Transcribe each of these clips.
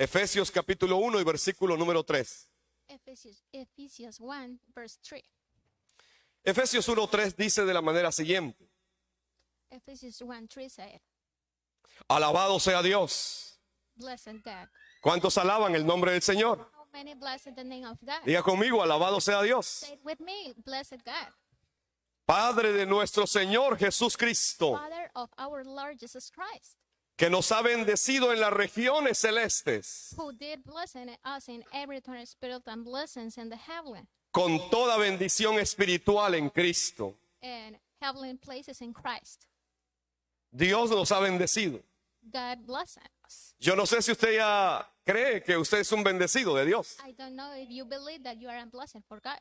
Efesios capítulo 1 y versículo número 3. Ephesians 1, verse 3. Efesios 1:3 dice de la manera siguiente: Ephesians 1, 3 said, alabado sea Dios. Blessed God. ¿Cuántos alaban el nombre del Señor? How many blessed the name of God? Diga conmigo, alabado sea Dios. Say it with me, blessed God. Padre de nuestro Señor Jesús Cristo, Father of our Lord Jesus Christ, que nos ha bendecido en las regiones celestes who did bless us in every turn of spirit and blessings in the heavenly con toda bendición espiritual en Cristo. and heavenly places in Christ. Dios nos ha bendecido. God bless us. Yo no sé si usted ya cree que usted es un bendecido de Dios. I don't know if you believe that you are a blessing for God.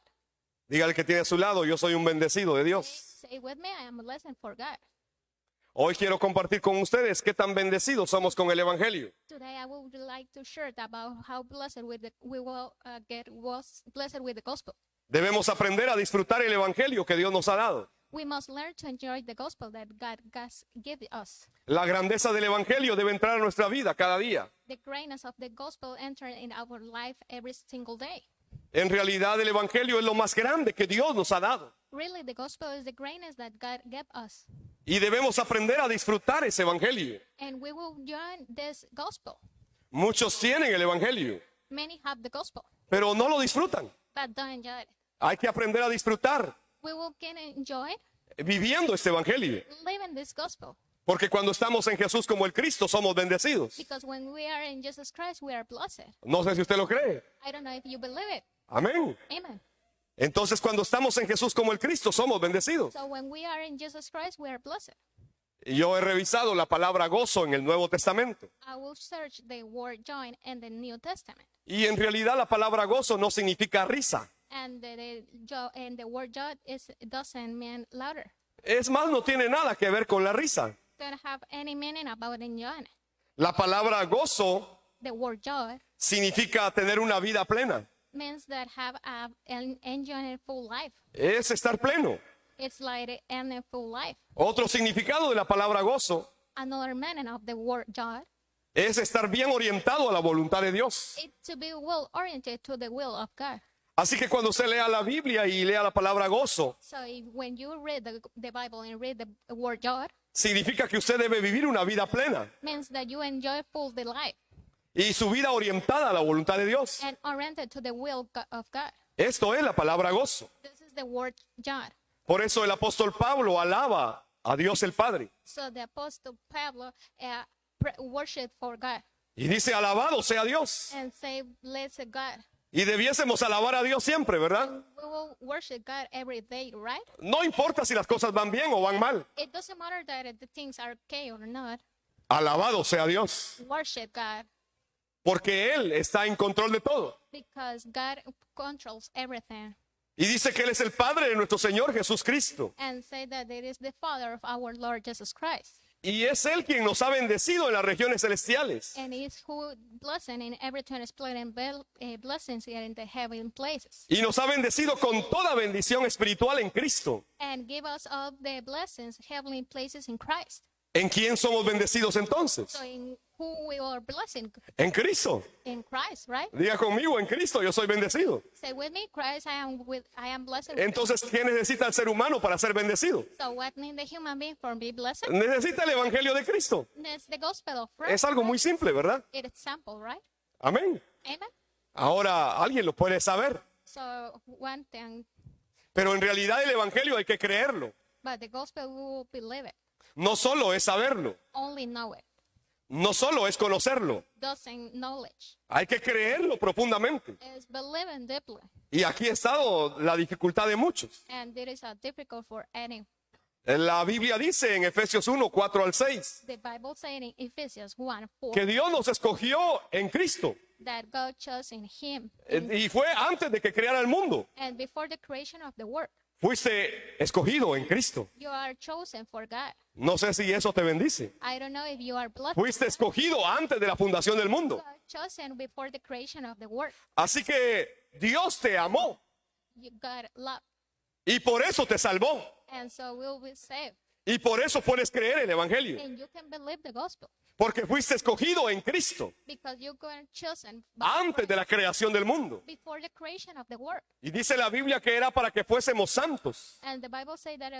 Dígale que tiene a su lado, yo soy un bendecido de Dios. Say with me, I am a blessing for God. Hoy quiero compartir con ustedes qué tan bendecidos somos con el Evangelio. Today I would like to share about how blessed we will get was blessed with the gospel. Debemos aprender a disfrutar el Evangelio que Dios nos ha dado. We must learn to enjoy the gospel that God has given us. La grandeza del Evangelio debe entrar a nuestra vida cada día. The greatness of the gospel enter in our life every single day. En realidad el Evangelio es lo más grande que Dios nos ha dado. Really, the gospel is the greatness that God gave us. Y debemos aprender a disfrutar ese Evangelio. And we will join this gospel. Muchos tienen el Evangelio, Many have the gospel, pero no lo disfrutan. but don't enjoy it. Hay que aprender a disfrutar We will can enjoy it, viviendo este Evangelio. living this gospel. Porque cuando estamos en Jesús como el Cristo somos bendecidos. Because when we are in Jesus Christ, we are blessed. No sé si usted lo cree. I don't know if you believe it. Amén. Amen. Entonces cuando estamos en Jesús como el Cristo somos bendecidos. So when we are in Jesus Christ, we are blessed. Y yo he revisado la palabra gozo en el Nuevo Testamento. I will search the word joy in the New Testament. Y en realidad la palabra gozo no significa risa. And the word joy doesn't mean louder. Es más, no tiene nada que ver con la risa. Don't have any meaning about enjoying. La palabra gozo The word joy significa tener una vida plena. means that have an enjoying full life. Es estar pleno. It's like a full life. Otro significado de la palabra gozo Another meaning of the word joy es estar bien orientado a la voluntad de Dios. is to be well oriented to the will of God. Así que cuando usted lea la Biblia y lea la palabra gozo, So when you read the Bible and read the word joy, significa que usted debe vivir una vida plena means that you enjoy full the life y su vida orientada a la voluntad de Dios. and oriented to the will of God. Esto es la palabra gozo. This is the word joy. Por eso el apóstol Pablo alaba a Dios el Padre So the apostle Pablo worship for God y dice alabado sea Dios. and say, blessed God. Y debiésemos alabar a Dios siempre, ¿verdad? We will worship God every day, right? No importa si las cosas van bien o van mal. It doesn't matter that the things are okay or not. Alabado sea Dios, Worship God porque Él está en control de todo. because God controls everything. Y dice que Él es el Padre de nuestro Señor Jesucristo Cristo. And say that it is the Father of our Lord Jesus Christ. Y es Él quien nos ha bendecido en las regiones celestiales. And it's who blessing in every turn is split and blessings here in the heavenly places. Y nos ha bendecido con toda bendición espiritual en Cristo. And give us all the blessings, heavenly places in Christ. ¿En quién somos bendecidos entonces? So in who we are blessing? En Cristo. In Christ, right? Diga conmigo, en Cristo yo soy bendecido. Say with me, Christ, I am blessed. Entonces, ¿qué necesita el ser humano para ser bendecido? So what need the human being for be blessed? Necesita el Evangelio de Cristo. It's the gospel of Christ. Es algo muy simple, ¿verdad? It is simple, right? Amén. Amen. Ahora, alguien lo puede saber. So one thing, Pero en realidad el Evangelio hay que creerlo. but the gospel we will believe it. No solo es saberlo. Only know it. No solo es conocerlo. Doesn't knowledge. Hay que creerlo profundamente. It's believing deeply. Y aquí ha estado la dificultad de muchos. And it is difficult for any. La Biblia dice en Efesios 1, 4 al 6, The Bible says in Ephesians 1:4 que Dios nos escogió en Cristo. that God chose in Him. Y fue antes de que creara el mundo. And before the creation of the world, Fuiste escogido en Cristo. you are chosen for God. No sé si eso te bendice. I don't know if you are blessed. Fuiste escogido antes de la fundación del You mundo. are chosen before the creation of the world. Así que Dios te amó You got love. y por eso te salvó. And so we'll be saved. Y por eso puedes creer el Evangelio. And you can believe the gospel. Porque fuiste escogido en Cristo because you were chosen by antes de la creación del mundo. before the creation of the world. Y dice la Biblia que era para que fuésemos santos And the Bible says that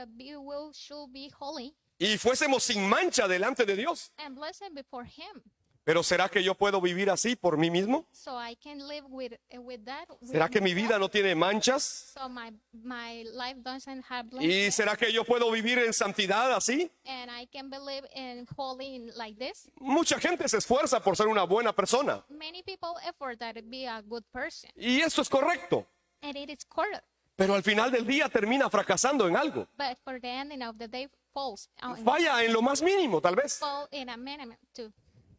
should be holy y fuésemos sin mancha delante de Dios. and blessed before Him. Pero ¿será que yo puedo vivir así por mí mismo? So I can live with that. ¿Será que mi vida no tiene manchas? So my life doesn't have ¿Y blemishes, será que yo puedo vivir en santidad así? and I can believe in holy like this. Mucha gente se esfuerza por ser una buena persona. Many people effort that to be a good person, Y esto es correcto. and it is correct. Pero al final del día termina fracasando en algo. But for the ending of the day, falls Falla en lo más mínimo, tal vez. fall in amendment too.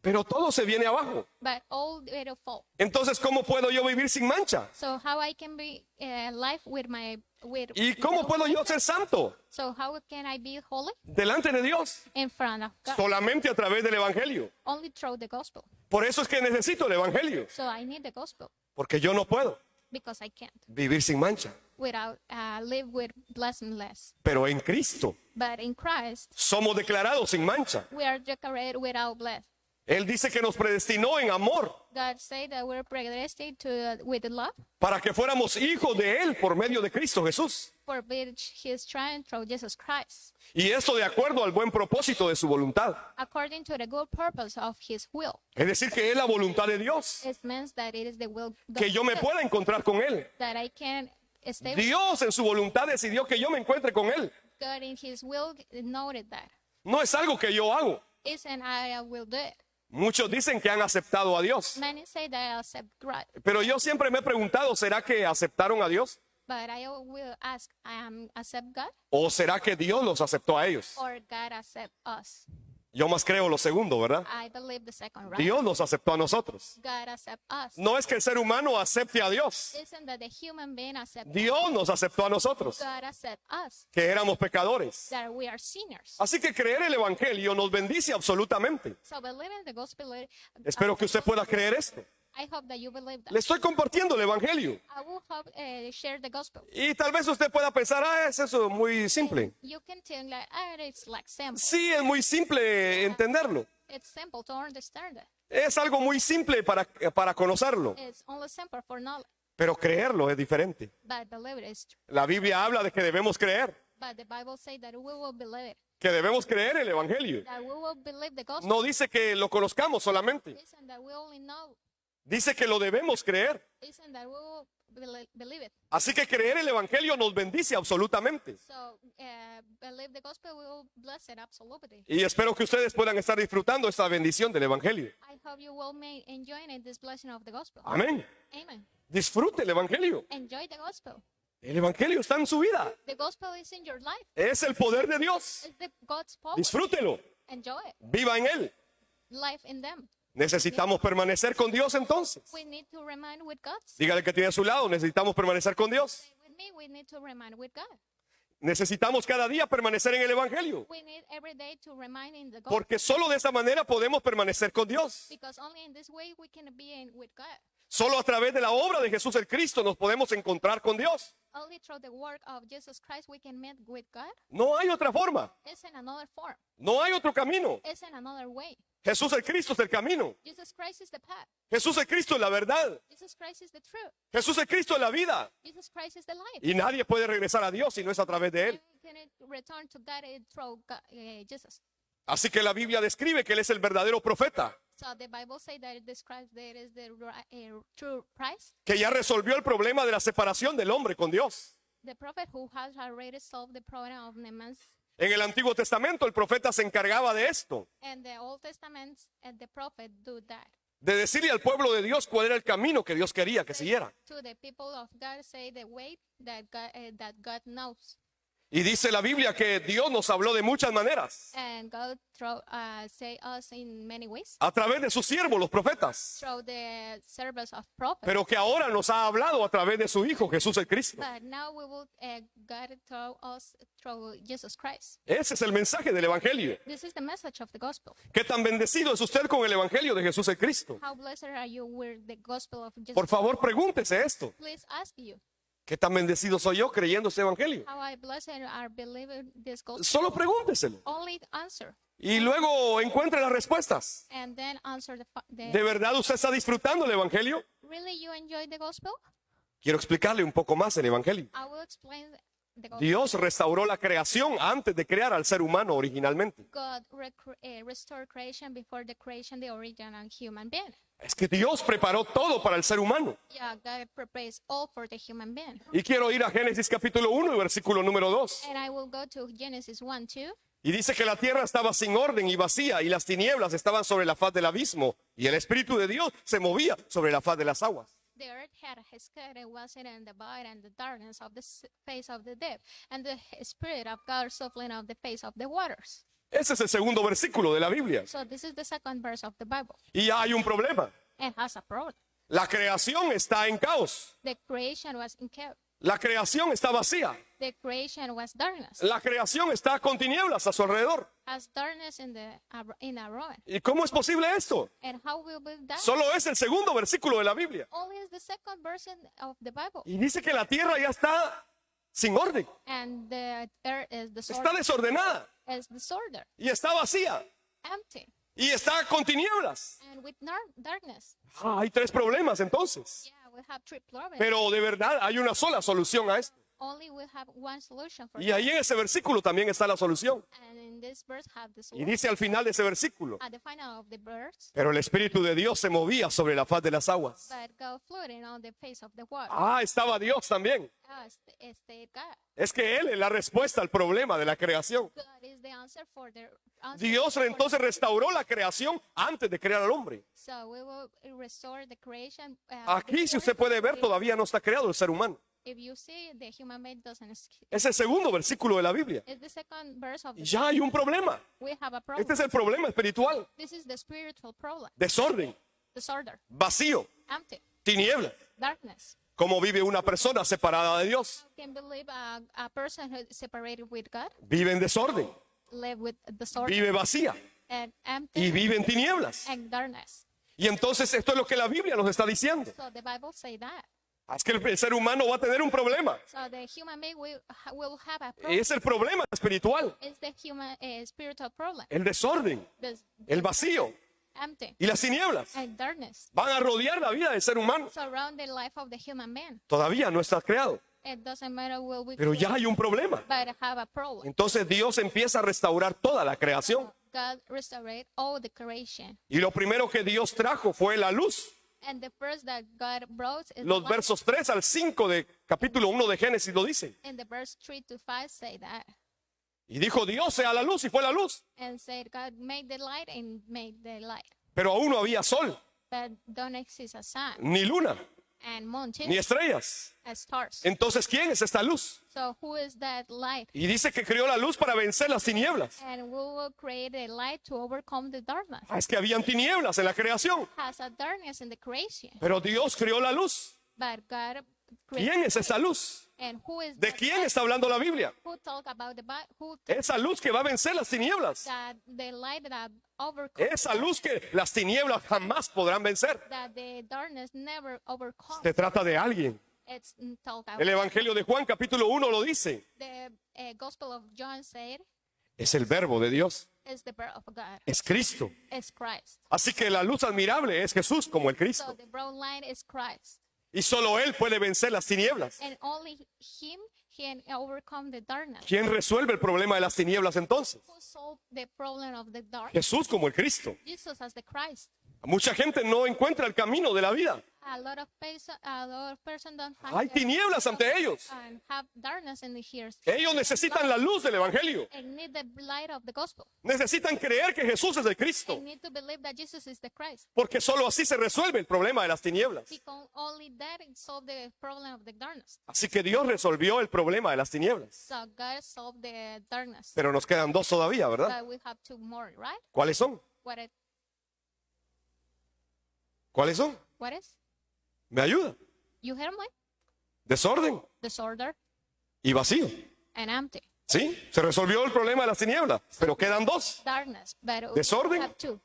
Pero todo se viene abajo. But all it'll fall. Entonces, ¿cómo puedo yo vivir sin mancha? So how I can be life with my with. ¿Y cómo puedo yo ser santo So how can I be holy delante de Dios? in front of God? Solamente a través del Evangelio. Only through the gospel. Por eso es que necesito el Evangelio. So I need the gospel Porque yo no puedo because I can't vivir sin mancha. without live with blessedness. Pero en Cristo But in Christ, somos declarados sin mancha. we are decorated without bless. Él dice que nos predestinó en amor God say that we're predestined to with love, para que fuéramos hijos de Él por medio de Cristo Jesús. for which He is trying through Jesus Christ, Y esto de acuerdo al buen propósito de su voluntad. according to the good purpose of His will. Es decir, que es la voluntad de Dios. It means that it is the will of Que yo me God, pueda encontrar con Él. that I can stay with Dios en su voluntad decidió que yo me encuentre con Él. God. In His will noted that. No es algo que yo hago. Isn't I will do it. Muchos dicen que han aceptado a Dios. Many say that I accept God, Pero yo siempre me he preguntado, ¿será que aceptaron a Dios? but I will ask, accept God ¿O será que Dios los aceptó a ellos? or God accept us? Yo más creo lo segundo, ¿verdad? I believe the second, right? Dios nos aceptó a nosotros. God accept us. No es que el ser humano acepte a Dios. Isn't that the human being accept Dios nos aceptó a nosotros, God accept us, que éramos pecadores. that we are sinners. Así que creer el Evangelio nos bendice absolutamente. So believing the gospel, Espero que usted pueda creer esto. I hope that you believe that. Le estoy compartiendo el Evangelio. I will hope, share the gospel. Y tal vez usted pueda pensar, es eso muy simple. You can think like, it's like simple. Sí, es muy simple entenderlo. It's simple to understand it. Es algo muy simple para conocerlo. It's only simple for knowledge, Pero creerlo es diferente. but believe it is true. La Biblia habla de que debemos creer. But the Bible says that we will believe it, Que debemos creer el Evangelio. that we will believe the gospel. No dice que lo conozcamos solamente. Isn't that we only know? Dice que lo debemos creer. Isn't that we will believe it? Así que creer el Evangelio nos bendice absolutamente. So believe the gospel, we will bless it absolutely. Y espero que ustedes puedan estar disfrutando esta bendición del Evangelio. I hope you will enjoy this blessing of the gospel. Amén. Amen. Disfrute el Evangelio. Enjoy the gospel. El Evangelio está en su vida. The gospel is in your life. Es el poder de Dios. It's the God's power. Disfrútelo. Enjoy it. Viva en Él. Life in them. Necesitamos permanecer con Dios entonces. We need to remain with God. Dígale que tiene a su lado, necesitamos permanecer con Dios. With me, we need to remain with God. Necesitamos cada día permanecer en el Evangelio. We need every day to remain in the gospel. Porque solo de esa manera podemos permanecer con Dios. Because only in this way we can be with God. Solo a través de la obra de Jesús el Cristo nos podemos encontrar con Dios. Only through the work of Jesus Christ we can meet with God. No hay otra forma. It's in another form. No hay otro camino. It's in another way. Jesús el Cristo es el camino. Jesus Christ is the path. Jesús el Cristo es la verdad. Jesus Christ is the truth. Jesús el Cristo es la vida. Jesus Christ is the life. Y nadie puede regresar a Dios si no es a través de Él. And we can return to God through God, Jesus. Así que la Biblia describe que Él es el verdadero profeta, So the Bible says that it describes that it is the true Christ, que ya resolvió el problema de la separación del hombre con Dios. the prophet who has already solved the problem of the man's. En el Antiguo Testamento el profeta se encargaba de esto, And the Old Testament and the prophet do that. de decirle al pueblo de Dios cuál era el camino que Dios quería que siguiera. To the people of God, say the way that God knows. Y dice la Biblia que Dios nos habló de muchas maneras, And God say us in many ways a través de sus siervos, los profetas, through the service of prophets. pero que ahora nos ha hablado a través de su Hijo Jesús el Cristo. But now we will God through us through Jesus Christ. Ese es el mensaje del Evangelio. This is the message of the gospel. ¿Qué tan bendecido es usted con el Evangelio de Jesús el Cristo? How blessed are you with the gospel of Jesus? Por favor, pregúntese esto. Please ask you. ¿Qué tan bendecido soy yo creyendo este evangelio? How I blessed are believing this gospel. Solo pregúnteselo. Only answer. Y luego encuentre las respuestas. And then answer ¿De verdad usted está disfrutando el evangelio? Really you enjoy the gospel? Quiero explicarle un poco más el evangelio. I will explain the gospel. Dios restauró la creación antes de crear al ser humano originalmente. God restored creation before the creation, the original human being. Es que Dios preparó todo para el ser humano. Yeah, God prepares all for the human being. Y quiero ir a Génesis capítulo 1 y versículo número 2. And I will go to Genesis 1:2. Y dice que la tierra estaba sin orden y vacía y las tinieblas estaban sobre la faz del abismo y el Espíritu de Dios se movía sobre la faz de las aguas. The earth had his cut and was in the void and the darkness of the face of the deep, and the Spirit of God softening of the face of the waters. Ese es el segundo versículo de la Biblia. So this is the second verse of the Bible. Y ya hay un problema. It has a problem. La creación está en caos. The creation was in chaos. La creación está vacía. The creation was darkness. La creación está con tinieblas a su alrededor. Has darkness in a ruin. ¿Y cómo es posible esto? And how will be that? Solo es el segundo versículo de la Biblia. Only is the second verse of the Bible. Y dice que la tierra ya está sin orden. And the earth is Está desordenada disorder, y está vacía empty, y está con tinieblas. and with darkness. Hay tres problemas entonces. Yeah, we have three problems. Pero de verdad hay una sola solución a esto. Only we have one solution for Y ahí en ese versículo también está la solución. And in this verse have the Y solution. dice al final de ese versículo, At the final of the verse, pero el Espíritu de Dios se movía sobre la faz de las aguas. but God floating on the face of the water. Estaba Dios también. Stayed God. Es que Él es la respuesta al problema de la creación. God is the answer for the answer. Dios entonces restauró la creación antes de crear al hombre. So we will restore the creation. Aquí, si usted puede ver, todavía no está creado el ser humano. If you see, the human being doesn't. Es el segundo versículo de la Biblia. It's the second verse of the. Ya hay un problema. We have a problem. Este es el problema espiritual. This is the spiritual problem. Desorden, Disorder, vacío, empty, tinieblas. darkness. ¿Cómo vive una persona separada de Dios? How can believe a person who is separated with God Vive en desorden, live with disorder vive vacía and y empty vive en tinieblas. and darkness? Y entonces esto es lo que la Biblia nos está diciendo. So the Bible say that. Es que el ser humano va a tener un problema. So the human being will have a problem. Es el problema espiritual, It's the human spiritual problem. el desorden, The el vacío empty y las tinieblas. and darkness Van a rodear la vida del ser humano. surround the life of the human man. Todavía no está creado, It doesn't matter will we pero ya create, hay un problema. but have a problem. Entonces Dios empieza a restaurar toda la creación. God restored all the creation. Y lo primero que Dios trajo fue la luz. And the first that God brought is Los the light. versos 3 al 5 de capítulo 1 de Génesis lo dicen. And the verse 3-5 say that. Y dijo Dios sea la luz y fue la luz. And said God made the light and made the light. Pero aún no había sol, But don't exist a sun ni luna, and moon too, ni estrellas. as stars. Entonces, ¿quién es esta luz? So who is that light? Y dice que creó la luz para vencer las tinieblas. And we will create a light to overcome the darkness. Es que habían tinieblas en la creación, Has a darkness in the creation. pero Dios creó la luz. But God created. ¿Quién es esa luz? And who is ¿De that quién light? está hablando la Biblia? Who talk about the who Esa luz que va a vencer las tinieblas. that the light that overcome Esa luz que las tinieblas jamás podrán vencer. that the darkness never overcome. Se trata de alguien. It's talk about El Evangelio de Juan capítulo 1 lo dice. the Gospel of John said Es el verbo de Dios. is the birth of God. Es Cristo. It's Christ. Así que la luz admirable es Jesús como el So Cristo. the brown light is Christ. Y solo Él puede vencer las tinieblas. And only him can overcome the darkness. ¿Quién resuelve el problema de las tinieblas entonces? Who solved the problem of the dark? Jesús como el Cristo. Jesus as the Christ. Mucha gente no encuentra el camino de la vida. A lot of person don't find Hay the- tinieblas ante ellos. and have darkness in the ears. Ellos necesitan la luz del Evangelio. And need the light of the gospel. Necesitan creer que Jesús es el Cristo. And need to believe that Jesus is the Christ. Porque solo así se resuelve el problema de las tinieblas. Because only that solve the problem of the darkness. Así que Dios resolvió el problema de las tinieblas. So God solved the darkness. Pero nos quedan dos todavía, ¿verdad? But we have two more, right? ¿Cuáles son? What it, ¿Cuáles son? what is? ¿Me ayuda? You hear me? Desorden Disorder y vacío. and empty. ¿Sí? Se resolvió el problema de las tinieblas, pero quedan dos. Darkness. But Desorden we have two.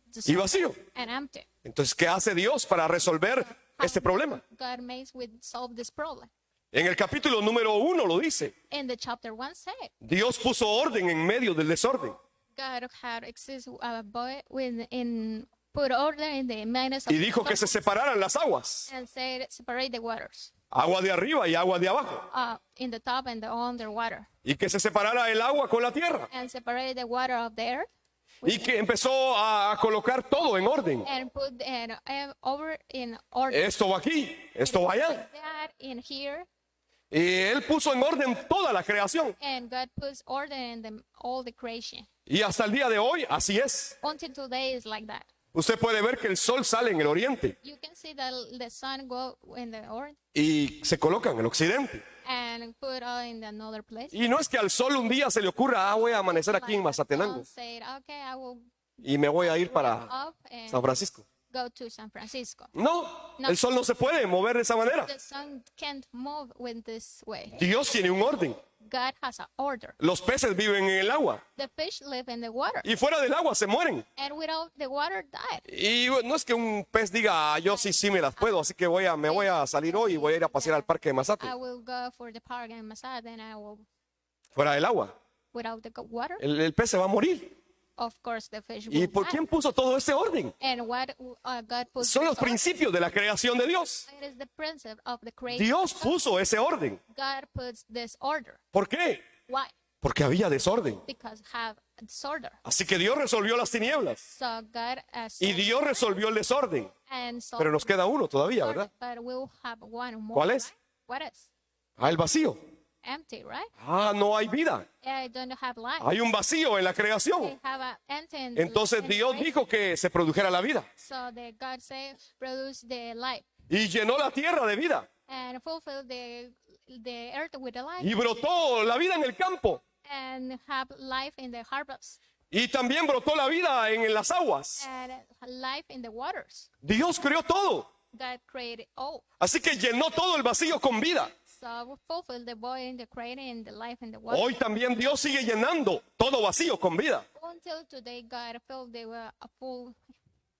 Y Disorder vacío. and empty. Entonces, ¿qué hace Dios para resolver este problema? God makes with solve this problem. En el capítulo número 1 lo dice. In the chapter 1 said, Dios puso orden en medio del desorden. God had put order in the madness of Y dijo que se separaran las aguas. and said, separate the waters, Agua de arriba y agua de abajo. in the top and the underwater, Y que se separara el agua con la tierra. and separate the water of the earth, Y que empezó a colocar todo en orden. and put over in order. Esto va aquí, esto va allá. Put that in here, Y Él puso en orden toda la creación. and God puts order in all the creation. Y hasta el día de hoy así es. Until today is like that. Usted puede ver que el sol sale en el oriente You can see the sun go in the orient y se coloca en el occidente. and put in another place. Y no es que al sol un día se le ocurra, voy a amanecer aquí en Mazatenango Say, okay, I will y me voy a ir para up and San Francisco. go to San Francisco. No, el sol no se puede mover de esa manera. The sun can't move with this way. Dios tiene un orden. God has an order. Los peces viven en el agua The fish live in the water, y fuera del agua se mueren. and without the water, died. Y no es que un pez diga, yo sí me las puedo, así que me voy a salir hoy y voy a ir a pasear al parque de Mazate. I will go for the park in Masada, and I will Fuera del agua, without the water. el pez se va a morir. Of course, the fish ¿Y will por die. quién puso todo ese orden? And what God put Son los this order. principios de la creación de Dios. It is the principle of the creation. Dios puso ese orden. God puts this order. ¿Por qué? Why? Porque había desorden. Because have disorder. Así que Dios resolvió las tinieblas So God y Dios resolvió el desorden. and so Pero nos queda uno todavía, ¿verdad? but we'll have one more. ¿Cuál es? Right? What is? El vacío. Empty, right? No hay vida. I don't have life. Hay un vacío en la They creación. have a empty and Entonces Dios dijo que se produjera la vida So the God said, produce the life y llenó la tierra de vida and fulfill the earth with the life y brotó la vida en el campo and have life in the harvest y también brotó la vida en las aguas. and life in the waters. Dios creó todo. God created all. Así que llenó todo el vacío con vida. So fulfill the void in the creating and the life in the water. Hoy también Dios sigue llenando todo vacío con vida. Until today, God filled the full.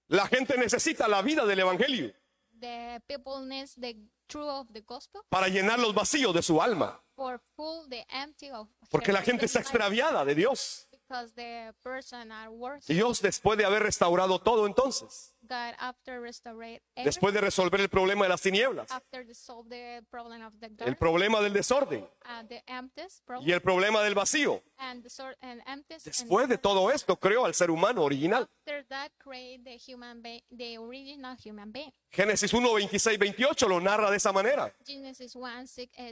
La gente necesita la vida del Evangelio The people needs the truth of the gospel para llenar los vacíos de su alma. for full the empty of. Porque la gente está life, extraviada de Dios. because the person are worse. Dios, después de haber restaurado todo entonces, God after restore después de resolver el problema de las tinieblas, after the solve the problem of the el dark, problema del desorden the empties problem y el problema del vacío, and the sort and empties. después de todo esto creó al ser humano original. After that, create the human being, the original human being. Génesis 1, 26, 28 lo narra de esa manera. Genesis 1,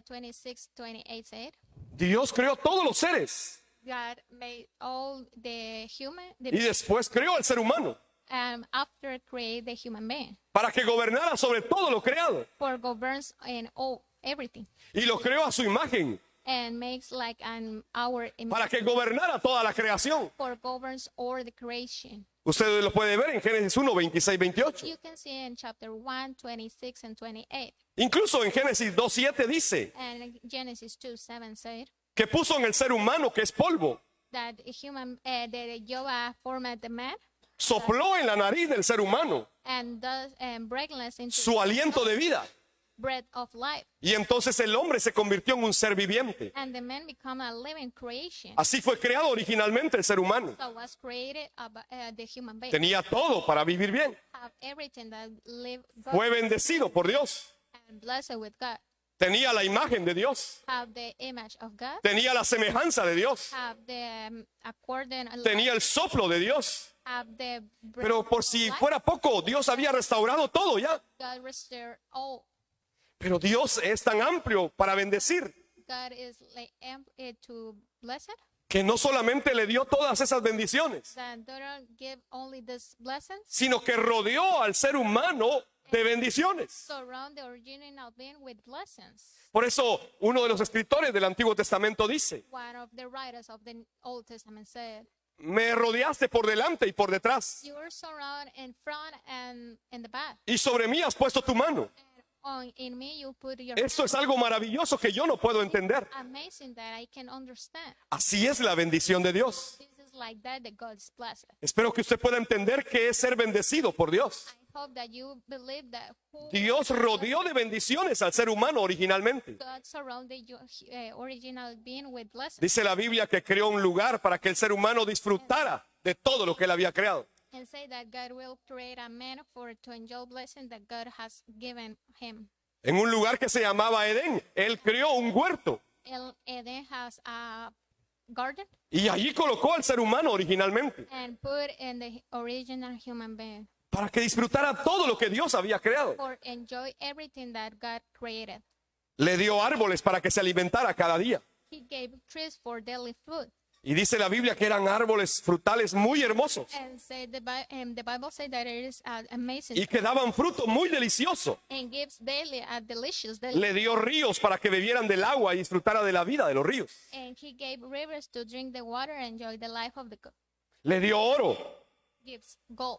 26, 28 said, Dios creó todos los seres God made all the human, y the, después creó al ser humano after create the human being, para que gobernara sobre todo lo creado for governs in all everything, y lo creó a su imagen and makes like an our image, para que gobernara toda la creación. for governs all the creation. Usted lo puede ver en Génesis 1, 26, 28. You can see in chapter 1, 26 and 28, Incluso en Génesis 2, 7 dice and Genesis 2, 7 said que puso en el ser humano que es polvo, that the Jehovah formed the man sopló en la nariz del ser humano and does and breathless into su aliento de vida breath of life, y entonces el hombre se convirtió en un ser viviente. and the man become a living creation. Así fue creado originalmente el ser humano. So was created the human being. Tenía todo para vivir bien. Have everything that live Fue God bendecido por Dios. and blessed with God. Tenía la imagen de Dios. Have the image of God. Tenía la semejanza de Dios. Have the according. Tenía el soplo de Dios. Have the breath Pero por of si life. fuera poco, Dios había restaurado todo ya. God restore all. Pero Dios es tan amplio para bendecir God is like to bless it. que no solamente le dio todas esas bendiciones, That don't give only this blessings. sino que rodeó al ser humano de bendiciones. Surround the original being with blessings. Por eso uno de los escritores del Antiguo Testamento dice, One of the writers of the Old Testament said, me rodeaste por delante y por detrás, "You are surrounded in front and in the back. y sobre mí has puesto tu mano. In me you put your Esto es algo maravilloso que yo no puedo entender. amazing that I can understand. Así es la bendición de Dios. This is like that God's blessed. Espero que usted pueda entender qué es ser bendecido por Dios. I hope that you believe that Dios rodeó de bendiciones al ser humano originalmente. God surrounded your original being with blessings. Dice la Biblia que creó un lugar para que el ser humano disfrutara de todo lo que él había creado. And say that God will create a man to enjoy blessing that God has given him. En un lugar que se llamaba Edén, él creó un huerto Eden has a garden y allí colocó al ser humano originalmente and put in the original human being para que disfrutara todo lo que Dios había creado. for enjoy everything that God created. Le dio árboles para que se alimentara cada día. He gave trees for daily food. Y dice la Biblia que eran árboles frutales muy hermosos And say the Bible says that it is amazing y que daban fruto muy delicioso. and gives daily a delicious daily. Le dio ríos para que bebieran del agua y disfrutara de la vida de los ríos. And he gave rivers to drink the water and enjoy the life of the God. Le dio oro, Gives gold,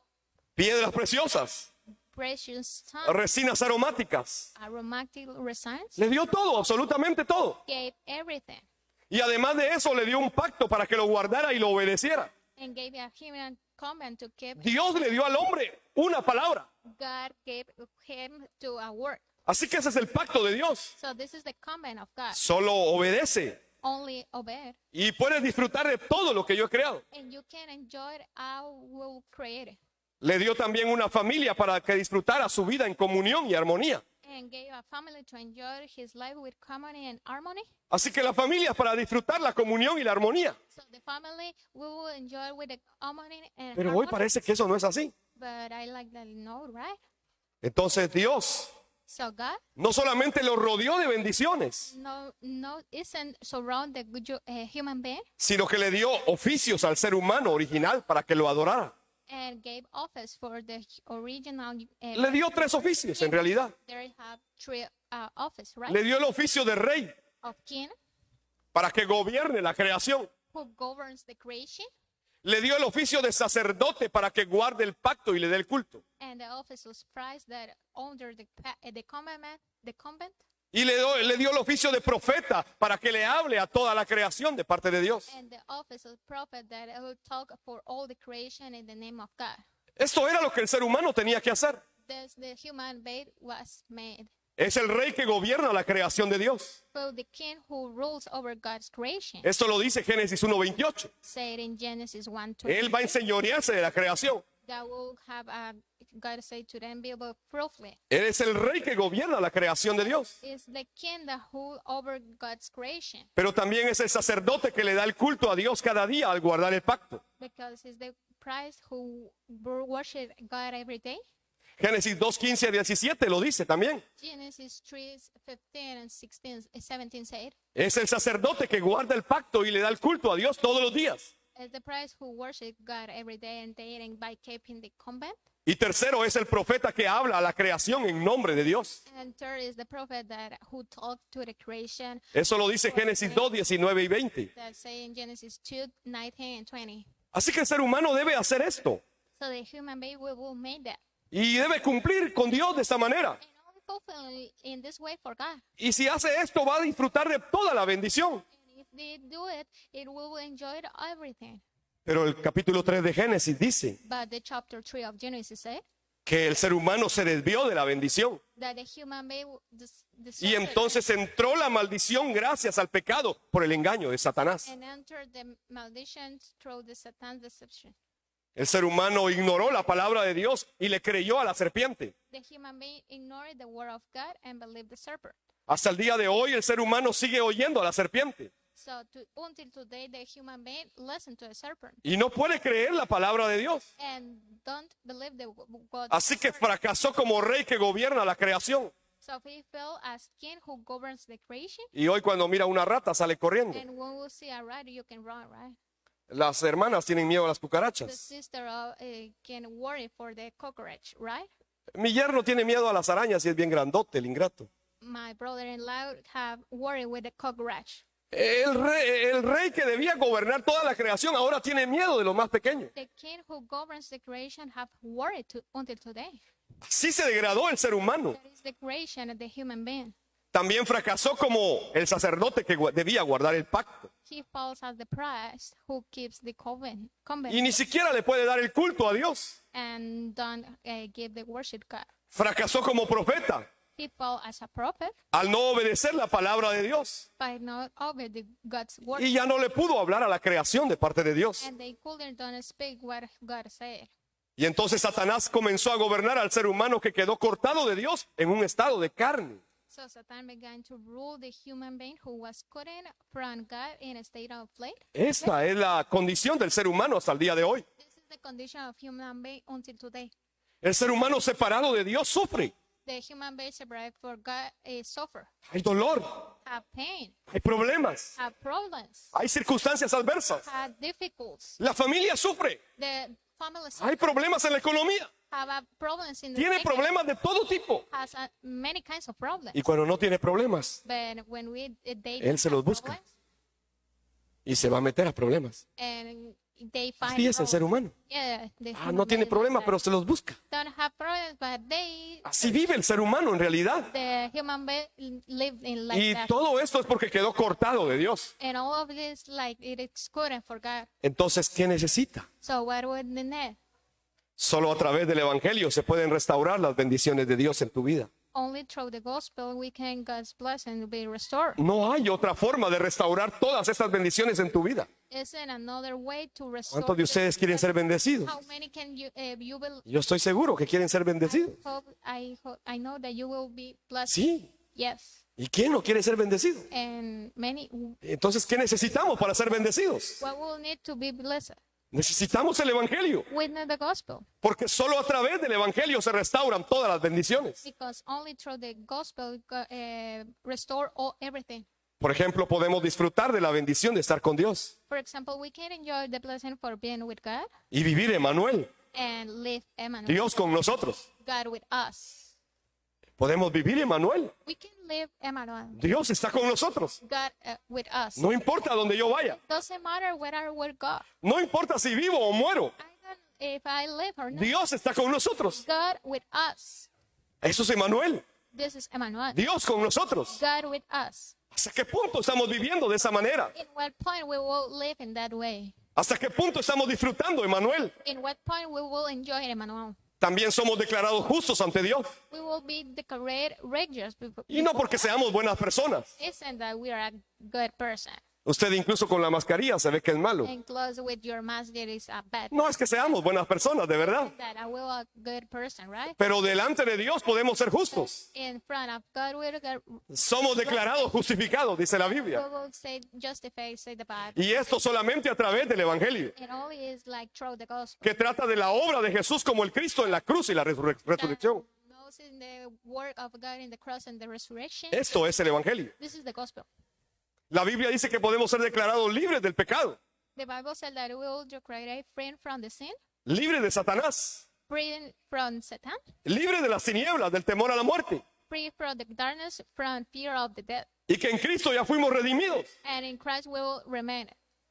piedras preciosas, precious stone, resinas aromáticas. aromatic resins. Le dio todo, absolutamente todo. Gave everything Y además de eso le dio un pacto para que lo guardara y lo obedeciera. and gave a human command to keep. Dios le dio al hombre una palabra. God gave him to a word. Así que ese es el pacto de Dios. So this is the command of God. Solo obedece Only obey, y puedes disfrutar de todo lo que yo he creado. and you can enjoy it how we created. Le dio también una familia para que disfrutara su vida en comunión y armonía. And gave a family to enjoy his life with harmony and harmony. Así que la familia es para disfrutar la comunión y la armonía. So the family we will enjoy with the harmony and Pero hoy harmony. parece que eso no es así. But I like that note, right? Entonces Dios So God no solamente lo rodeó de bendiciones, no isn't surround the good human being sino que le dio oficios al ser humano original para que lo adorara. and gave office for the original. Le dio 3 oficios en realidad. There have 3 office, right? Le dio el oficio de rey Of king para que gobierne la creación. who governs the creation, Le dio el oficio de sacerdote para que guarde el pacto y le dé el culto. and the office was prized that under the convent, Y le dio el oficio de profeta para que le hable a toda la creación de parte de Dios. and the office of prophet that will talk for all the creation in the name of God. Esto era lo que el ser humano tenía que hacer. Thus the human being was made. Es el rey que gobierna la creación de Dios. So the king who rules over God's creation, Esto lo dice Génesis 1:28. said in Genesis 1:20, Él va a enseñorearse de la creación. that will have God say to them, be able fruitfully. Él es el rey que gobierna la creación de Dios. Is the king that rule over God's creation, Pero también es el sacerdote que le da el culto a Dios cada día al guardar el pacto. because he's the priest who worship God every day. Génesis 2:15-17 lo dice también. Genesis 3:15 and 17 said, Es el sacerdote que guarda el pacto y le da el culto a Dios todos los días. is the priest who worship God every day and day and by keeping the command. Y tercero es el profeta que habla a la creación en nombre de Dios. And third is the prophet that who talked to the creation, Eso lo dice Génesis 2:19-20. that say in Genesis 2:19 and 20. Así que el ser humano debe hacer esto So the human being will make that. y debe cumplir con Dios de esta manera. And only fulfill in this way for God. Y si hace esto va a disfrutar de toda la bendición. And if they do it, it will enjoy everything. Pero el capítulo 3 de Génesis dice But the chapter 3 of Genesis said que el ser humano se desvió de la bendición. that the human being Y entonces entró la maldición gracias al pecado por el engaño de Satanás. and entered the maldition through the Satan's deception. El ser humano ignoró la palabra de Dios y le creyó a la serpiente. The human being ignored the word of God and believed the serpent. Hasta el día de hoy el ser humano sigue oyendo a la serpiente So until today, the human being listened to a serpent y no puede creer la palabra de Dios. and don't believe the God. Así que fracasó como rey que gobierna la creación. So he fell as king who governs the creation. Y hoy cuando mira una rata sale corriendo. And when we see a rat, you can run, right? Las hermanas tienen miedo a las The cucarachas. sister can worry for the cockroach, right? Mi yerno tiene miedo a las arañas y es bien grandote, el ingrato. My brother-in-law have worry with the cockroach. El rey que debía gobernar toda la creación ahora tiene miedo de los más pequeños. The king who governs the creation have worried until today. Así se degradó el ser humano. That is the creation of the human being. También fracasó como el sacerdote que debía guardar el pacto. He falls as the priest who keeps the Y covenant ni siquiera le puede dar el culto a Dios. and don't give the worship God. Fracasó como profeta He falls as a prophet al no obedecer la palabra de Dios. by not obey the God's word, Y ya no le pudo hablar a la creación de parte de Dios. and they couldn't don't speak what God said. Y entonces Satanás comenzó a gobernar al ser humano que quedó cortado de Dios en un estado de carne. So Satan began to rule the human being who was cut from God in a state of flesh. Esta es la condición del ser humano hasta el día de hoy. This is the condition of human being until today. El ser humano separado de Dios sufre. The human being separated for God suffer, Hay dolor, have pain, hay problemas, have problems, hay circunstancias adversas. have difficulties. La familia sufre. The family Hay problemas en la economía. have problems in the Tiene economy, problemas de todo tipo. has many kinds of problems. Y cuando no tiene problemas, But when they Él se los have busca. problems, y se va a meter a problemas. and they find Así es el ser humano. Yeah, the Ah, human no tiene beings problemas, that pero se los busca. don't have problems, but they Así vive el ser humano en realidad. the human being live in like Y that. todo esto es porque quedó cortado de Dios. And all of this, like, it is good and for God. Entonces, ¿qué necesita? So what would the need? Solo a través del Evangelio se pueden restaurar las bendiciones de Dios en tu vida. Only through the gospel we can God's blessing be restored. No hay otra forma de restaurar todas estas bendiciones en tu vida. Isn't another way to restore? ¿Cuántos de ustedes quieren ser bendecidos? How many can you will? Yo estoy seguro que quieren ser bendecidos. I know that you will be blessed. Sí. Yes, ¿Y quién no quiere ser bendecido? and many. Entonces, ¿qué necesitamos para ser bendecidos? What will need to be blessed? Necesitamos el Evangelio. We need the gospel, Porque solo a través del Evangelio se restauran todas las bendiciones. because only through the gospel restore everything. Por ejemplo, podemos disfrutar de la bendición de estar con Dios For example, we can enjoy the blessing for being with God y vivir Emmanuel, and live Emmanuel, Dios con nosotros. God with us. Podemos vivir Emmanuel, We can live Emmanuel, Dios está con nosotros. God with us. No importa dónde yo vaya, Doesn't matter whether we're God. no importa si vivo o muero, If I live or not, Dios está con nosotros. God with us. Eso es Emmanuel, This is Emmanuel. Dios con nosotros. God with us. ¿Hasta qué punto estamos viviendo de esa manera? In what point we will live in that way? ¿Hasta qué punto estamos disfrutando Emmanuel? In what point we will enjoy Emmanuel? También somos declarados justos ante Dios. We will be declared righteous. Y no porque seamos buenas personas. Isn't that we are a good person? Usted incluso con la mascarilla se ve que es malo. And close with your mask that is a bad. No es que seamos buenas personas, de verdad. That I will a good person, right? Pero delante de Dios podemos ser justos. In front of God, Somos declarados justificados, dice la we Biblia. will say justified, say the Bible. Y esto solamente a través del Evangelio, It only is like through the gospel. que trata de la obra de Jesús como el Cristo en la cruz y la resurrección. Knows in the work of God in the cross and the resurrection. Esto es el Evangelio. This is the gospel. La Biblia dice que podemos ser declarados libres del pecado, The Bible said that we will declare free from the sin, libres de Satanás, free from Satan, libres de las tinieblas, del temor a la muerte. free from the darkness, from fear of the death. Y que en Cristo ya fuimos redimidos, And in Christ we will remain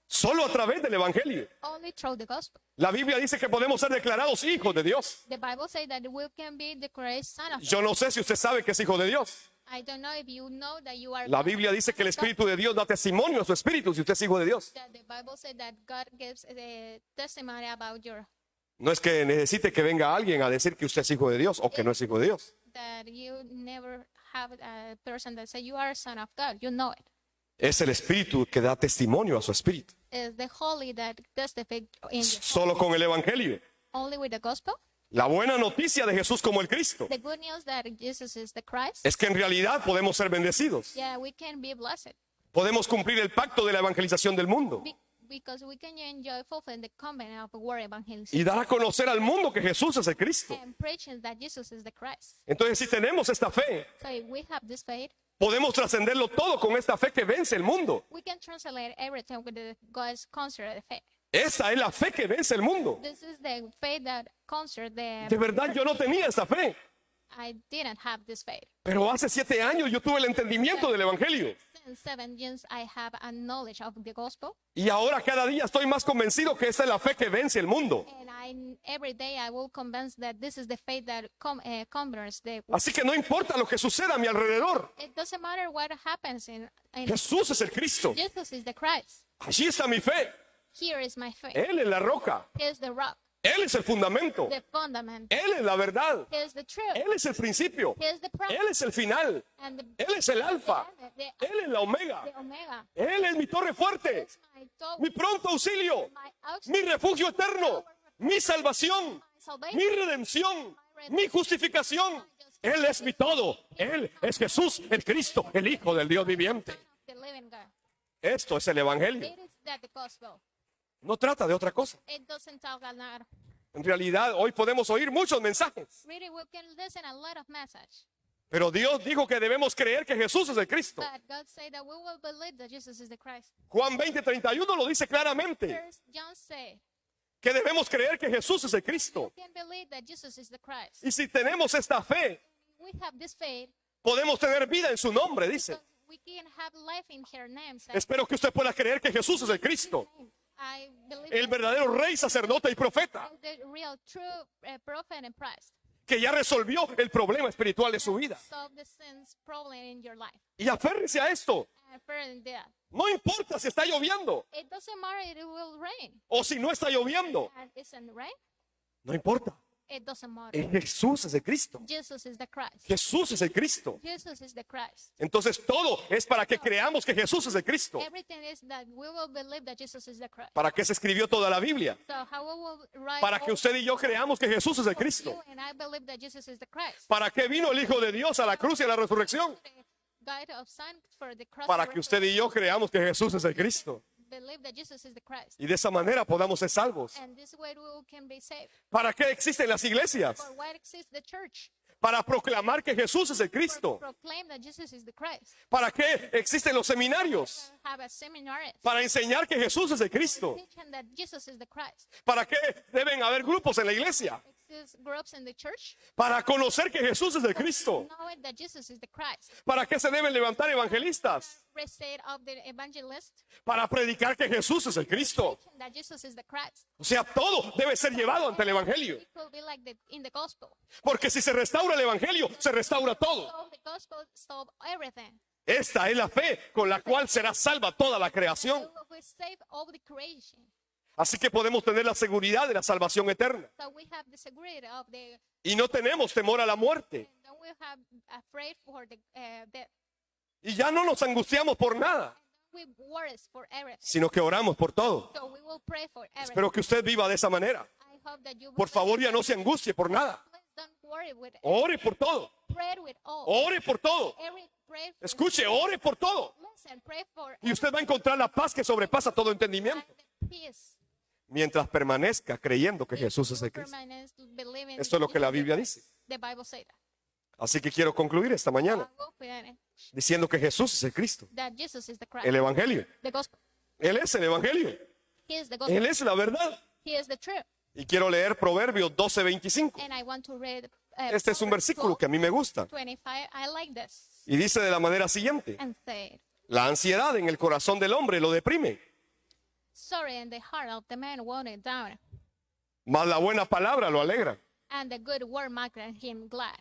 solo a través del Evangelio. only through the gospel. La Biblia dice que podemos ser declarados hijos de Dios. The Bible says that we can be declared son of God. Yo no sé si usted sabe que es hijo de Dios. I don't know if you know that you are. La Biblia dice que el Espíritu de Dios da testimonio a su espíritu si usted es hijo de Dios. That the Bible said that God gives a testimony about your No es que necesite que venga alguien a decir que usted es hijo de Dios o que no es hijo de Dios. that you never have a person that say you are a son of God. You know it. Es el Espíritu que da testimonio a su espíritu. It's the holy that testifies in the Solo con el Evangelio. only with the gospel. La buena noticia de Jesús como el Cristo The good news that Jesus is the Christ. es que en realidad podemos ser bendecidos. Yeah, we can be blessed Podemos cumplir el pacto de la evangelización del mundo because we can enjoy fulfilling the covenant of the word evangelism y dar a conocer al mundo que Jesús es el Cristo. and preaching that Jesus is the Christ. Entonces, si tenemos esta fe, So if we have this faith, podemos trascenderlo todo con esta fe que vence el mundo. we can translate everything with the God's conquer the faith. Esta es la fe que vence el mundo. This is the faith that conquers the. De verdad, yo no tenía esta fe. I didn't have this faith. Pero hace 7 años yo tuve el entendimiento del evangelio. Since 7 years, I have a knowledge of the gospel. Y ahora cada día estoy más convencido que esta es la fe que vence el mundo. And every day I will convince that this is the faith that conquers the. Así que no importa lo que suceda a mi alrededor. It doesn't matter what happens in Jesús es el Cristo. Jesus is the Christ. Allí está mi fe. Here is my faith. Él es la roca. He is the rock, Él es el fundamento. the fundament. Él es la verdad. He is the truth. Él es el principio. He is the promise. Él es el final. And Él es el alfa. the Él es la omega. Omega. Él es mi torre fuerte. It's my top, Mi pronto auxilio. my ox, Mi refugio eterno. Mi salvación. my salvation. Mi redención. Mi justificación. Él es mi todo. Él es Jesús, el Cristo, el Hijo del Dios viviente. The living God. Esto es el evangelio. It is that the gospel. No trata de otra cosa. It doesn't talk a lot. En realidad, hoy podemos oír muchos mensajes. Really, we can listen a lot of message. Pero Dios dijo que debemos creer que Jesús es el Cristo. But God said that we will believe that Jesus is the Christ. Juan 20:31 lo dice claramente. First John said, Que debemos creer que Jesús es el Cristo. we can believe that Jesus is the Christ. Y si tenemos esta fe, We have this faith podemos tener vida en su nombre, dice. because we can have life in her name. Espero que usted pueda creer que Jesús es el Cristo, I believe el that verdadero rey, sacerdote y profeta, the real true prophet and Christ que ya resolvió el problema espiritual de su vida. solve the sins problem in your life. Y aférrese a esto. And further than that, No importa si está lloviendo it doesn't matter if it will rain o si no está lloviendo. and it's in rain. No importa. It doesn't matter. Jesús es el Cristo. Jesus is the Christ. Jesús es el Cristo. Jesus is the Christ. Entonces todo es para que creamos que Jesús es el Cristo. Everything is that we will believe that Jesus is the Christ. ¿Para qué se escribió toda la Biblia? So how we will write Para que usted y yo creamos que Jesús es el for Cristo. you and I believe that Jesus is the Christ. ¿Para qué vino el Hijo de Dios a la cruz y a la resurrección? The guide of Son for the cross. Para que usted y yo creamos que Jesús es el Cristo. Believe that Jesus is the Christ. Y de esa manera podamos ser salvos. And this way we can be saved. ¿Para qué existen las iglesias? For what exists the church? Para proclamar que Jesús es el Cristo. Proclaim that Jesus is the Christ. ¿Para qué existen los seminarios? Have a seminary. Para enseñar que Jesús es el Cristo. Teaching that Jesus is the Christ. ¿Para qué deben haber grupos en la iglesia? Exists groups in the church. Para conocer que Jesús es el Cristo. Knowing that Jesus is the Christ. ¿Para qué se deben levantar evangelistas? Receipt of the evangelist. Para predicar que Jesús es el Cristo. Teaching that Jesus is the Christ. O sea, todo debe ser llevado ante el evangelio. It will be like in the gospel. Porque si se restaura el evangelio, se restaura todo. So the gospel solve everything. Esta es la fe con la cual será salva toda la creación. We will save all the creation. Así que podemos tener la seguridad de la salvación eterna. So we have the security of the. Y no tenemos temor a la muerte. And we have afraid for the death. Y ya no nos angustiamos por nada, We worry for everything. sino que oramos por todo. So we will pray for everything. Espero que usted viva de esa manera. I hope that you will. Por favor, ya no se angustie por nada. Please don't worry with Ore por todo. pray with all. Ore por todo. Every pray. Escuche, ore por todo. Listen, pray for Y usted va a encontrar la paz que sobrepasa todo entendimiento. the peace. Mientras permanezca creyendo que Jesús es el Cristo. Permanence, believing Esto es lo que la Jesus is the Biblia Christ. dice. The Bible says that. Así que quiero concluir esta mañana I will finish diciendo que Jesús es el Cristo, that Jesus is the Christ. el Evangelio. The gospel. Él es el Evangelio. He is the gospel. Él es la verdad. He is the truth. Y quiero leer Proverbios 12:25. And I want to read. Este es un versículo que a mí me gusta. 25. I like this. Y dice de la manera siguiente. And say, La ansiedad en el corazón del hombre lo deprime, sorry in the heart of the man won't it down, mas la buena palabra lo alegra. and the good word maketh him glad.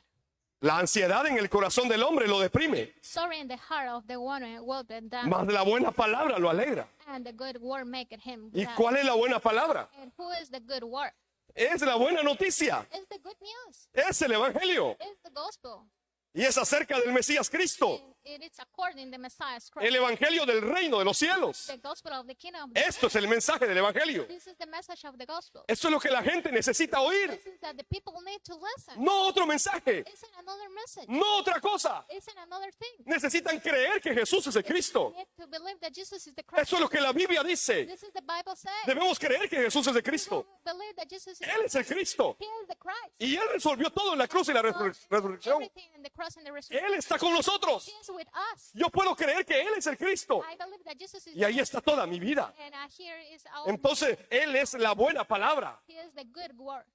La ansiedad en el corazón del hombre lo deprime, Sorry in the heart of the one won't it down, mas la buena palabra lo alegra. and the good word maketh him ¿Y glad. cuál es la buena palabra? And who is the good word? Es la buena noticia, It's the good news. es el Evangelio It's the gospel. y es acerca del Mesías Cristo, It is according to the Messiah's Christ. el Evangelio del reino de los cielos. The gospel of the kingdom. Esto es el mensaje del Evangelio. This is the message of the gospel. Esto es lo que la gente necesita oír, This is that the people need to listen. no otro mensaje, Isn't another message. no otra cosa. Isn't another thing. Necesitan creer que Jesús es el Cristo. You need to believe that Jesus is the Christ. Eso es lo que la Biblia dice. This is the Bible saying. Debemos creer que Jesús es el Cristo. Believe that Jesus is Él es el Cristo. He is the Christ. Y Él resolvió todo en la cruz y la resurrección. Everything in the cross and the resurrection. Él está con nosotros. He is with us. Yo puedo creer que Él es el Cristo. I believe that Jesus is Y ahí está toda mi vida. and here is our Entonces, Él es la buena palabra. He is the good word.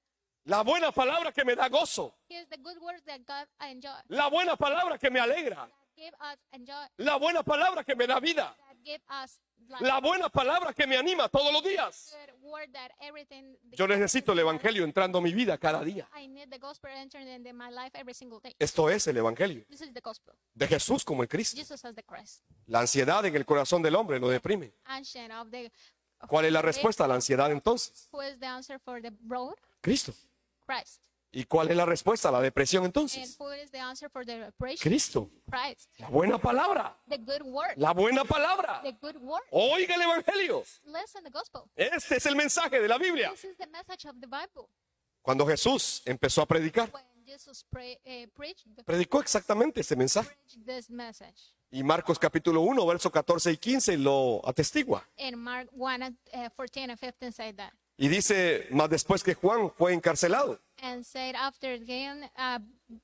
La buena palabra que me da gozo. He is the good word that God enjoy. La buena palabra que me alegra. That give us enjoy. La buena palabra que me da vida. That give us life. La buena palabra que me anima todos los días. Good word that everything. Yo necesito el evangelio entrando a mi vida cada día. I need the gospel entering into my life every single day. Esto es el evangelio This is the gospel. de Jesús como el Cristo. Jesus as the Christ. La ansiedad en el corazón del hombre lo deprime. Ancient of the. ¿Cuál es la respuesta a la ansiedad entonces? Who is the answer for the road? Cristo. Christ. ¿Y cuál es la respuesta a la depresión And entonces? who is the answer for the depression? Cristo. Christ. La buena palabra. The good word. La buena palabra. The good word. Oiga el evangelio. Listen the gospel. Este es el mensaje de la Biblia. This is the message of the Bible. Cuando Jesús empezó a predicar, When Jesus predicó exactamente este mensaje. preached this message. Y Marcos capítulo 1, versos 14 y 15 lo atestigua. In Mark 1, 14 and 15 say that. Y dice, más después que Juan fue encarcelado, And said after again,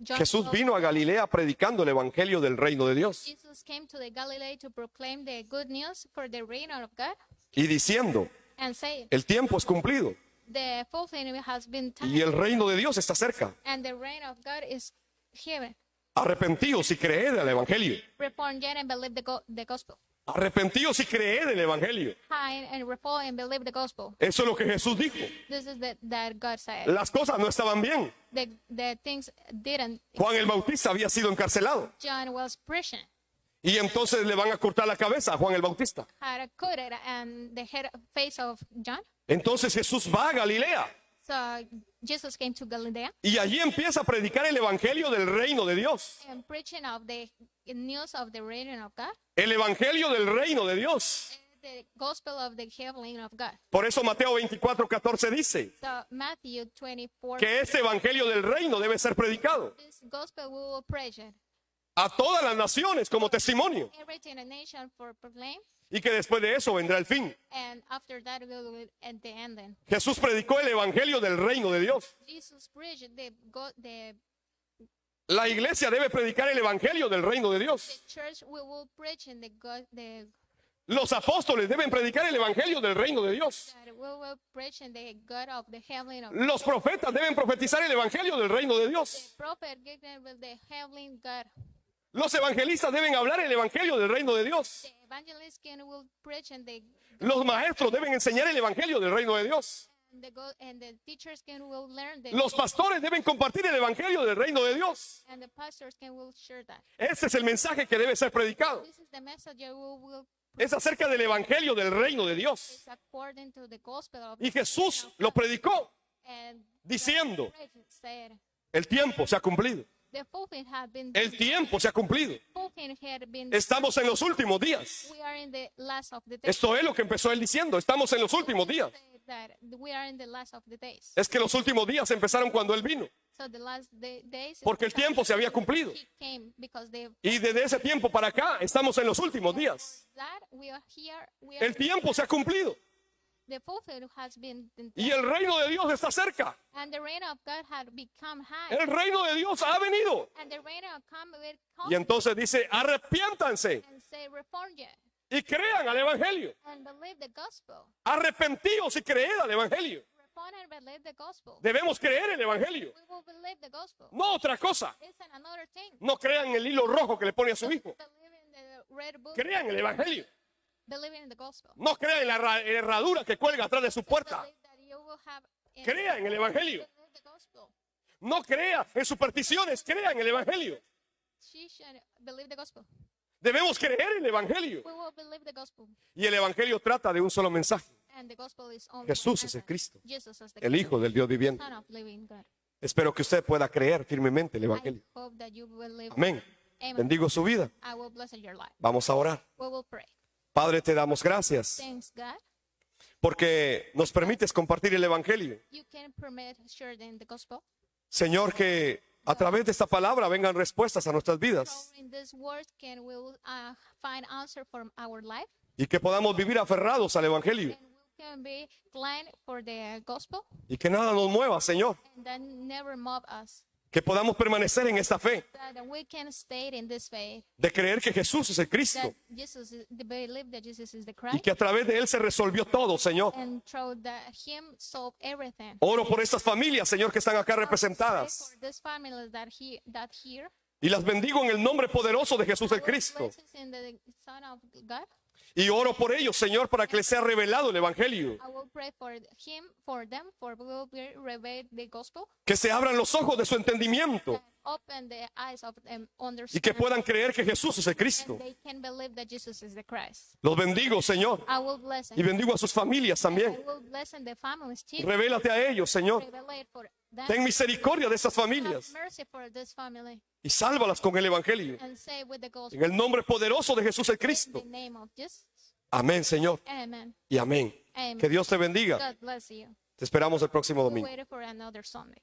John Jesús vino a Galilea predicando el evangelio del reino de Dios Jesus came to the Galilee to proclaim the good news for the reign of God y diciendo, and say, el tiempo es cumplido the fulfillment has been y time el reino de Dios está cerca. and the reign of God is here. Arrepentíos y creed al evangelio. Repent yet and believe the gospel. Arrepentíos y creed el evangelio. Hide and repent and believe the gospel. Eso es lo que Jesús dijo. This is that God said. Las cosas no estaban bien. The things didn't. Juan el Bautista había sido encarcelado. John was preaching. Y entonces le van a cortar la cabeza a Juan el Bautista. Had a cut it and the head face of John. Entonces Jesús va a Galilea So Jesus came to Galilee y allí empieza a predicar el evangelio del reino de Dios. and preaching of the news of the reign of God, El evangelio del reino de Dios. the gospel of the healing of God. Por eso Mateo 24:14 dice So Matthew 24, que este evangelio del reino debe ser predicado this gospel we will preach it. a todas las naciones como testimonio Everything a nation for proclaim, y que después de eso vendrá el fin. and after that we will at the ending. Jesús predicó el evangelio del reino de Dios. Jesus preached the La iglesia debe predicar el evangelio del reino de Dios. church we will preach in the God the Los apóstoles deben predicar el evangelio del reino de Dios. that we will preach in the God of the heavenly of Los profetas deben profetizar el evangelio del reino de Dios. prophet given with the heavenly God. Los evangelistas deben hablar el evangelio del reino de Dios. The evangelist will preach and Los maestros deben enseñar el evangelio del reino de Dios. and the teachers will learn the Los pastores deben compartir el evangelio del reino de Dios. and the pastors will share that. Ese es el mensaje que debe ser predicado. This is the message we will Es acerca del evangelio del reino de Dios. is according to the gospel of Y Jesús lo predicó and diciendo, said el tiempo se ha cumplido. the fulfillment had been El tiempo se ha cumplido. fulfillment had been Estamos en los últimos días. we are in the last of the days. Esto es lo que empezó él diciendo. Estamos en los últimos días. That we are in the last of the days. Es que los últimos días empezaron cuando él vino. So the last days Porque el tiempo se había cumplido. he came because they Y desde ese tiempo para acá estamos en los últimos días. that we are here we are El tiempo se ha cumplido. the fulfillment has been Y el reino de Dios está cerca. and the reign of God had become high El reino de Dios ha venido. and the reign of come with Y entonces dice, arrepiéntanse and say reform ye y crean al evangelio. and believe the gospel. Arrepentíos y creed al evangelio. Reform and believe the gospel. Debemos creer el evangelio. We will believe the gospel. No otra cosa. It's another thing. No crean el hilo rojo que le pone a su hijo. Believe in the red book. Crean el evangelio. Believe in the gospel. No crean en la herradura que cuelga atrás de su puerta. Believe that you will have in Crea en el evangelio. believe the gospel. No crea en supersticiones. Crea en el evangelio. She should believe the gospel. Debemos creer en el evangelio. We will believe the gospel. Y el evangelio trata de un solo mensaje. And the gospel is only Jesús one es el message. Cristo, Jesus is the el Hijo del Dios viviente. Son of living God. Espero que usted pueda creer firmemente el I evangelio. hope that you will live. Amén. Amen. Bendigo su vida. I will bless your life. Vamos a orar. We will pray. Padre, te damos gracias Thanks God. porque nos permites compartir el evangelio. You can permit sharing the gospel. Señor, que a través de esta palabra vengan respuestas a nuestras vidas So in this word can we find answer for our life y que podamos vivir aferrados al evangelio and we can be inclined for the gospel y que nada nos mueva, Señor, and then never mob us Que podamos permanecer en esta fe, that we can stay in this faith, de creer que Jesús es el that Cristo Jesus is, the believe that Jesus is the y Christ, que a través de Él se resolvió todo, Señor. and through Him solve everything. Oro por estas familias, Señor, que están acá Pray representadas. for this family that here. Y las bendigo en el nombre poderoso de Jesús el I will Cristo. bless us in the Son of God. Y oro por ellos, Señor, para que les sea revelado el Evangelio. I will pray for him, for them, for will be revealed the gospel, Que se abran los ojos de su entendimiento and open the eyes of them y que understanding, puedan creer que Jesús es el Cristo. and they can believe that Jesus is the Christ. Los bendigo, Señor. I will bless Y them. bendigo a sus familias I también. will bless them, the families too. Revélate a ellos, Señor. Revelate for them. Ten misericordia de estas Have familias mercy for this family y sálvalas con el Evangelio. and say with the gospel En el nombre poderoso de Jesús el in Cristo. the name of Jesus. Amén, Señor. Amen. Y amén. Amen. Que Dios te bendiga. God bless you. Te esperamos el próximo We'll domingo. wait for another Sunday.